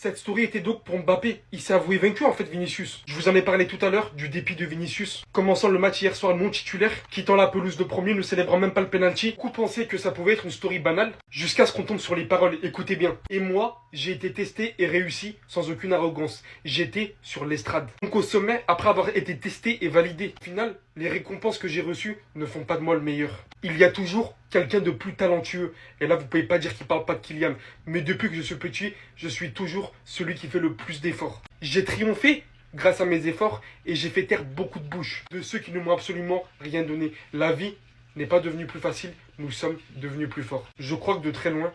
Cette story était donc pour Mbappé. Il s'est avoué vaincu en fait, Vinicius. Je vous en ai parlé tout à l'heure du dépit de Vinicius. Commençant le match hier soir non titulaire, quittant la pelouse de premier, ne célébrant même pas le penalty. Beaucoup pensaient que ça pouvait être une story banale, jusqu'à ce qu'on tombe sur les paroles. Écoutez bien. Et moi, j'ai été testé et réussi sans aucune arrogance. J'étais sur l'estrade. Donc au sommet, après avoir été testé et validé. Au final, les récompenses que j'ai reçues ne font pas de moi le meilleur. Il y a toujours quelqu'un de plus talentueux. Et là, vous pouvez pas dire qu'il parle pas de Kylian. Mais depuis que je suis petit, je suis toujours celui qui fait le plus d'efforts. J'ai triomphé grâce à mes efforts et j'ai fait taire beaucoup de bouches de ceux qui ne m'ont absolument rien donné. La vie n'est pas devenue plus facile, nous sommes devenus plus forts. Je crois que de très loin,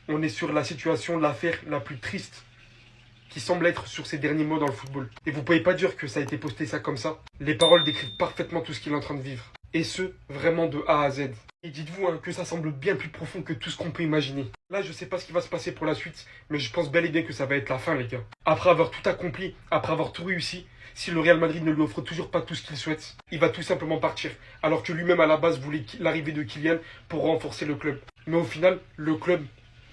on est sur la situation, l'affaire la plus triste qui semble être sur ces derniers mots dans le football. Et vous pouvez pas dire que ça a été posté ça comme ça. Les paroles décrivent parfaitement tout ce qu'il est en train de vivre. Et ce, vraiment de A à Z. Et dites-vous que ça semble bien plus profond que tout ce qu'on peut imaginer. Là, je sais pas ce qui va se passer pour la suite, mais je pense bel et bien que ça va être la fin, les gars. Après avoir tout accompli, après avoir tout réussi, si le Real Madrid ne lui offre toujours pas tout ce qu'il souhaite, il va tout simplement partir. Alors que lui-même, à la base, voulait l'arrivée de Kylian pour renforcer le club. Mais au final, le club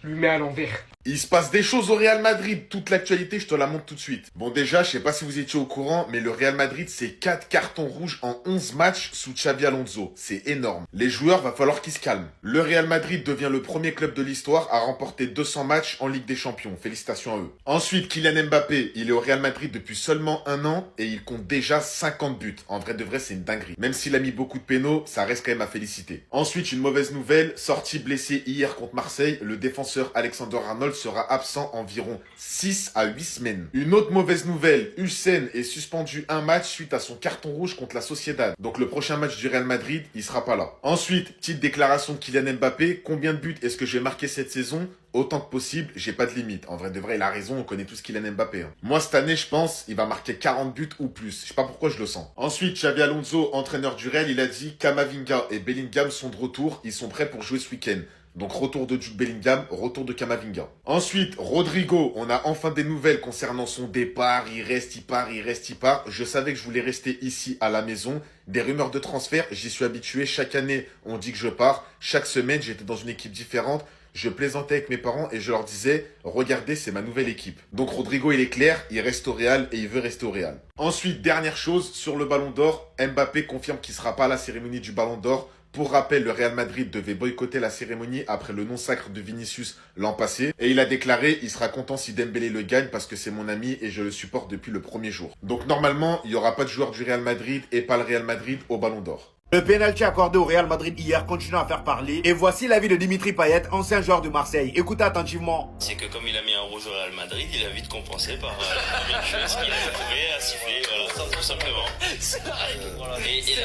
lui met à l'envers. Il se passe des choses au Real Madrid. Toute l'actualité, je te la montre tout de suite. Bon, déjà, je sais pas si vous étiez au courant, mais le Real Madrid, c'est 4 cartons rouges en 11 matchs sous Xabi Alonso. C'est énorme. Les joueurs, va falloir qu'ils se calment. Le Real Madrid devient le premier club de l'histoire à remporter 200 matchs en Ligue des Champions. Félicitations à eux. Ensuite, Kylian Mbappé, il est au Real Madrid depuis seulement un an et il compte déjà 50 buts. En vrai de vrai, c'est une dinguerie. Même s'il a mis beaucoup de pénaux, ça reste quand même à féliciter. Ensuite, une mauvaise nouvelle, sorti blessé hier contre Marseille, le défenseur Alexander-Arnold sera absent environ 6 à 8 semaines. Une autre mauvaise nouvelle, Hussein est suspendu un match suite à son carton rouge contre la Sociedad. Donc le prochain match du Real Madrid, il sera pas là. Ensuite, petite déclaration de Kylian Mbappé, combien de buts est-ce que je vais marquer cette saison? Autant que possible, j'ai pas de limite. En vrai de vrai, il a raison, on connaît tous Kylian Mbappé. Moi, cette année, je pense, il va marquer 40 buts ou plus. Je sais pas pourquoi je le sens. Ensuite, Xabi Alonso, entraîneur du Real, il a dit Camavinga et Bellingham sont de retour. Ils sont prêts pour jouer ce week-end. Donc retour de Jude Bellingham, retour de Camavinga. Ensuite, Rodrigo, on a enfin des nouvelles concernant son départ. Il reste, il part, il reste, il part. Je savais que je voulais rester ici à la maison. Des rumeurs de transfert, j'y suis habitué. Chaque année, on dit que je pars. Chaque semaine, j'étais dans une équipe différente. Je plaisantais avec mes parents et je leur disais, regardez, c'est ma nouvelle équipe. Donc Rodrigo, il est clair, il reste au Real et il veut rester au Real. Ensuite, dernière chose, sur le Ballon d'Or, Mbappé confirme qu'il ne sera pas à la cérémonie du Ballon d'Or. Pour rappel, le Real Madrid devait boycotter la cérémonie après le non-sacre de Vinicius l'an passé. Et il a déclaré, il sera content si Dembélé le gagne parce que c'est mon ami et je le supporte depuis le premier jour. Donc normalement, il n'y aura pas de joueur du Real Madrid et pas le Real Madrid au Ballon d'Or. Le pénalty accordé au Real Madrid hier continue à faire parler. Et voici l'avis de Dimitri Payet, ancien joueur de Marseille. Écoutez attentivement. C'est que comme il a mis un rouge au Real Madrid, il a vite compensé par une chose qu'il a trouvé à siffler, voilà, tout simplement. C'est la règle. Voilà. Et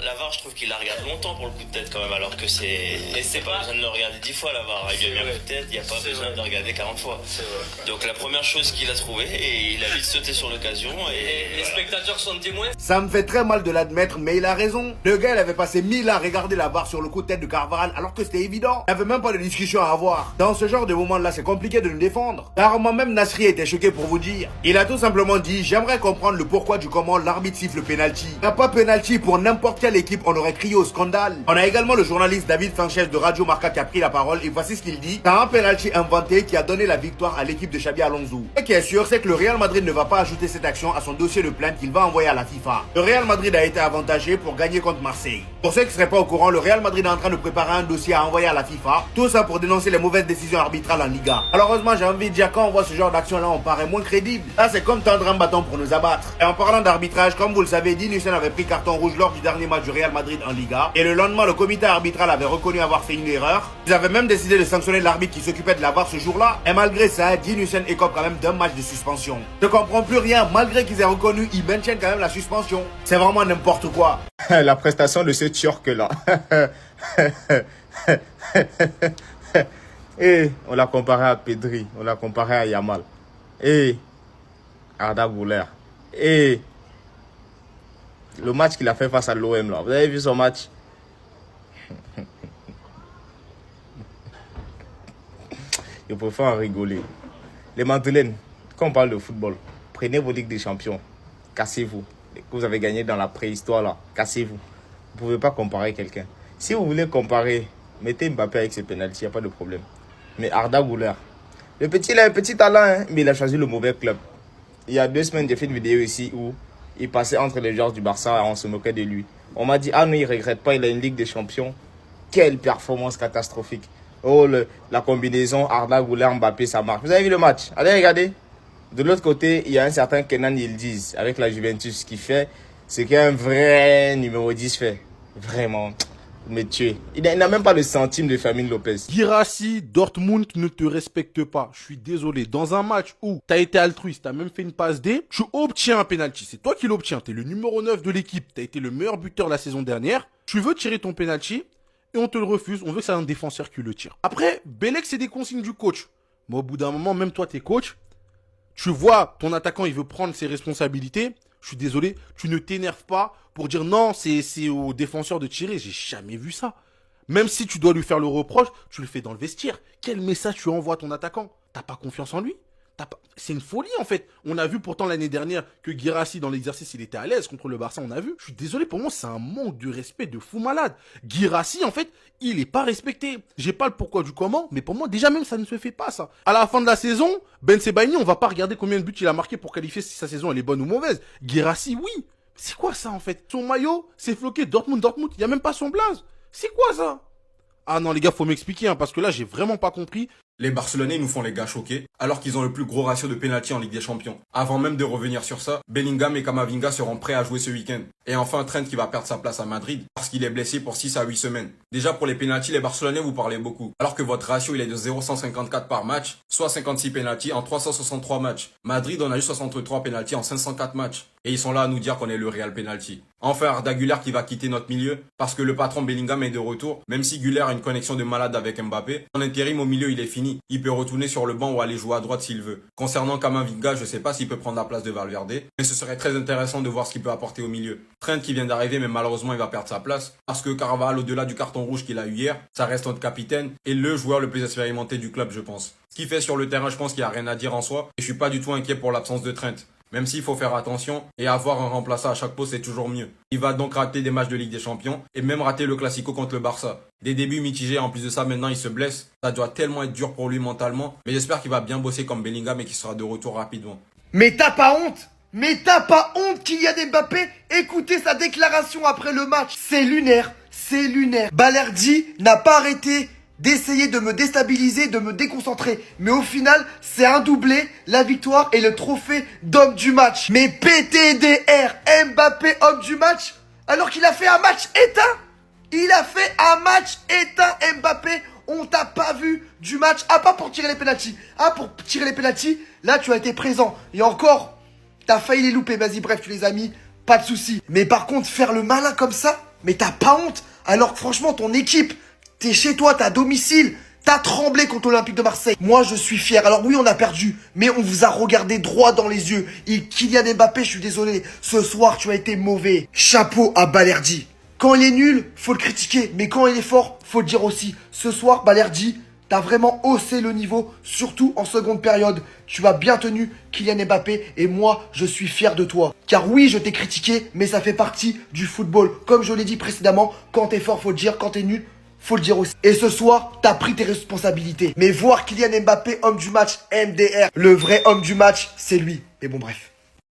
la VAR, je trouve qu'il la regarde longtemps pour le coup de tête quand même, alors que c'est... Et c'est pas besoin de le regarder 10 fois la VAR. Il a mis un coup de tête, il n'y a pas besoin de regarder 40 fois. Donc la première chose qu'il a trouvée, et il a vite sauté sur l'occasion, et les spectateurs sont témoins. Ça me fait très mal de l'admettre, mais il a raison. Le gars, il avait passé 1000 ans à regarder la VAR sur le coup de tête de Carvajal, alors que c'était évident. Il n'y avait même pas de discussion à avoir. Dans ce genre de moment-là, c'est compliqué de nous défendre. Car moi-même, Nasri était choqué pour vous dire. Il a tout simplement dit, j'aimerais comprendre le pourquoi du comment l'arbitre siffle le penalty. Il n'y a pas penalty pour n'importe quelle équipe, on aurait crié au scandale. On a également le journaliste David Sanchez de Radio Marca qui a pris la parole, et voici ce qu'il dit. C'est un penalty inventé qui a donné la victoire à l'équipe de Xabi Alonso. Ce qui est sûr, c'est que le Real Madrid ne va pas ajouter cette action à son dossier de plainte qu'il va envoyer à la FIFA. Le Real Madrid a été avantagé pour gagner contre Marseille. Pour ceux qui ne seraient pas au courant, le Real Madrid est en train de préparer un dossier à envoyer à la FIFA. Tout ça pour dénoncer les mauvaises décisions arbitrales en Liga. Malheureusement, j'ai envie de dire, quand on voit ce genre d'action-là, on paraît moins crédible. Là, c'est comme tendre un bâton pour nous abattre. Et en parlant d'arbitrage, comme vous le savez, Dean Hussein avait pris carton rouge lors du dernier match du Real Madrid en Liga. Et le lendemain, le comité arbitral avait reconnu avoir fait une erreur. Ils avaient même décidé de sanctionner l'arbitre qui s'occupait de la VAR ce jour-là. Et malgré ça, Dean Hussein écope quand même d'un match de suspension. Je comprends plus rien. Malgré qu'ils aient reconnu, ils maintiennent quand même la suspension. C'est vraiment n'importe quoi. La prestation de ce Turc-là. Et on l'a comparé à Pedri, on l'a comparé à Yamal. Et Arda Güler. Et le match qu'il a fait face à l'OM là. Vous avez vu son match? Je préfère en rigoler. Les Madeleines, quand on parle de football, prenez vos ligues des champions, cassez-vous. Que vous avez gagné dans la préhistoire là, cassez-vous. Vous ne pouvez pas comparer quelqu'un. Si vous voulez comparer, mettez Mbappé avec ses pénaltys, il n'y a pas de problème. Mais Arda Güler, Le petit, il a un petit talent, hein, mais il a choisi le mauvais club. Il y a 2 semaines, j'ai fait une vidéo ici où il passait entre les joueurs du Barça et on se moquait de lui. On m'a dit, ah non, il regrette pas, il a une Ligue des Champions. Quelle performance catastrophique. Oh, la combinaison Arda Güler-Mbappé, ça marche. Vous avez vu le match? Allez, regardez. De l'autre côté, il y a un certain Kenan Yildiz avec la Juventus qui fait ce qu'un vrai numéro 10 fait. Vraiment. Vous me tuez. Il n'a même pas le centime de Fermin Lopez. Guirassy, Dortmund ne te respecte pas. Je suis désolé. Dans un match où tu as été altruiste, tu as même fait une passe D, tu obtiens un penalty. C'est toi qui l'obtiens. Tu es le numéro 9 de l'équipe. Tu as été le meilleur buteur la saison dernière. Tu veux tirer ton penalty et on te le refuse. On veut que c'est un défenseur qui le tire. Après, Bellec, c'est des consignes du coach. Mais au bout d'un moment, même toi, tu es coach. Tu vois, ton attaquant, il veut prendre ses responsabilités. Je suis désolé, tu ne t'énerves pas pour dire non, c'est au défenseur de tirer. J'ai jamais vu ça. Même si tu dois lui faire le reproche, tu le fais dans le vestiaire. Quel message tu envoies à ton attaquant? T'as pas confiance en lui? C'est une folie en fait. On a vu pourtant l'année dernière que Guirassy dans l'exercice il était à l'aise contre le Barça, on a vu. Je suis désolé, pour moi c'est un manque de respect de fou malade. Guirassy en fait, il est pas respecté. J'ai pas le pourquoi du comment, mais pour moi déjà même ça ne se fait pas ça. À la fin de la saison, Ben Sebaini, on va pas regarder combien de buts il a marqué pour qualifier si sa saison elle est bonne ou mauvaise. Guirassy oui. C'est quoi ça en fait? Son maillot, c'est floqué Dortmund, il y a même pas son blaze. C'est quoi ça? Ah non les gars, faut m'expliquer hein, parce que là j'ai vraiment pas compris. Les Barcelonais nous font les gars choqués, alors qu'ils ont le plus gros ratio de pénalty en Ligue des Champions. Avant même de revenir sur ça, Bellingham et Camavinga seront prêts à jouer ce week-end. Et enfin Trent qui va perdre sa place à Madrid, parce qu'il est blessé pour 6 à 8 semaines. Déjà pour les pénaltys, les Barcelonais vous parlez beaucoup, alors que votre ratio il est de 0,154 par match, soit 56 pénaltys en 363 matchs. Madrid on a eu 63 pénaltys en 504 matchs. Et ils sont là à nous dire qu'on est le Real Penalty. Enfin, Arda Güler qui va quitter notre milieu parce que le patron Bellingham est de retour. Même si Güler a une connexion de malade avec Mbappé, son intérim au milieu il est fini. Il peut retourner sur le banc ou aller jouer à droite s'il veut. Concernant Camavinga, je sais pas s'il peut prendre la place de Valverde, mais ce serait très intéressant de voir ce qu'il peut apporter au milieu. Trent qui vient d'arriver, mais malheureusement il va perdre sa place parce que Carvajal, au-delà du carton rouge qu'il a eu hier, ça reste notre capitaine et le joueur le plus expérimenté du club, je pense. Ce qu'il fait sur le terrain, je pense qu'il n'y a rien à dire en soi et je suis pas du tout inquiet pour l'absence de Trent. Même s'il faut faire attention et avoir un remplaçant à chaque poste, c'est toujours mieux. Il va donc rater des matchs de Ligue des Champions et même rater le Classico contre le Barça. Des débuts mitigés, en plus de ça, maintenant il se blesse. Ça doit tellement être dur pour lui mentalement. Mais j'espère qu'il va bien bosser comme Bellingham et qu'il sera de retour rapidement. Mais t'as pas honte? Mais t'as pas honte, Kylian Mbappé? Écoutez sa déclaration après le match. C'est lunaire, c'est lunaire. Balerdi n'a pas arrêté d'essayer de me déstabiliser, de me déconcentrer. Mais au final, c'est un doublé, la victoire et le trophée d'homme du match. Mais PTDR, Mbappé homme du match, alors qu'il a fait un match éteint. Il a fait un match éteint, Mbappé. On t'a pas vu du match, à part pour tirer les pénaltys. Ah, pour tirer les pénaltys, là tu as été présent. Et encore, t'as failli les louper. Vas-y, bref, tu les as mis, pas de souci. Mais par contre, faire le malin comme ça, mais t'as pas honte. Alors que franchement, ton équipe, t'es chez toi, t'es à domicile, t'as tremblé contre l'Olympique de Marseille. Moi, je suis fier. Alors oui, on a perdu, mais on vous a regardé droit dans les yeux. Et Kylian Mbappé, je suis désolé, ce soir, tu as été mauvais. Chapeau à Balerdi. Quand il est nul, faut le critiquer, mais quand il est fort, faut le dire aussi. Ce soir, Balerdi, t'as vraiment haussé le niveau, surtout en seconde période. Tu as bien tenu Kylian Mbappé et moi, je suis fier de toi. Car oui, je t'ai critiqué, mais ça fait partie du football. Comme je l'ai dit précédemment, quand t'es fort, faut le dire, quand t'es nul, faut le dire aussi. Et ce soir, t'as pris tes responsabilités. Mais voir Kylian Mbappé, homme du match, MDR, le vrai homme du match, c'est lui. Mais bon, bref.